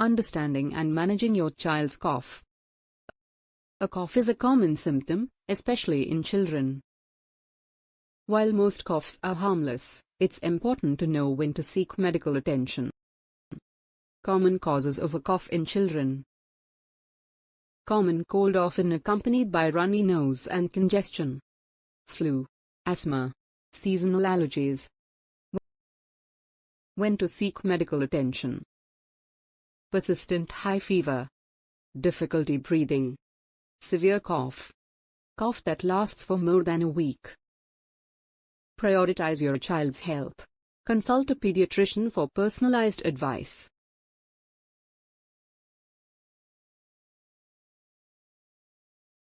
Understanding and managing your child's cough. A cough is a common symptom, especially in children. While most coughs are harmless, it's important to know when to seek medical attention. Common causes of a cough in children. Common cold often accompanied by runny nose and congestion. Flu, asthma, seasonal allergies. When to seek medical attention. Persistent high fever, difficulty breathing, severe cough, cough that lasts for more than a week. Prioritize your child's health. Consult a pediatrician for personalized advice.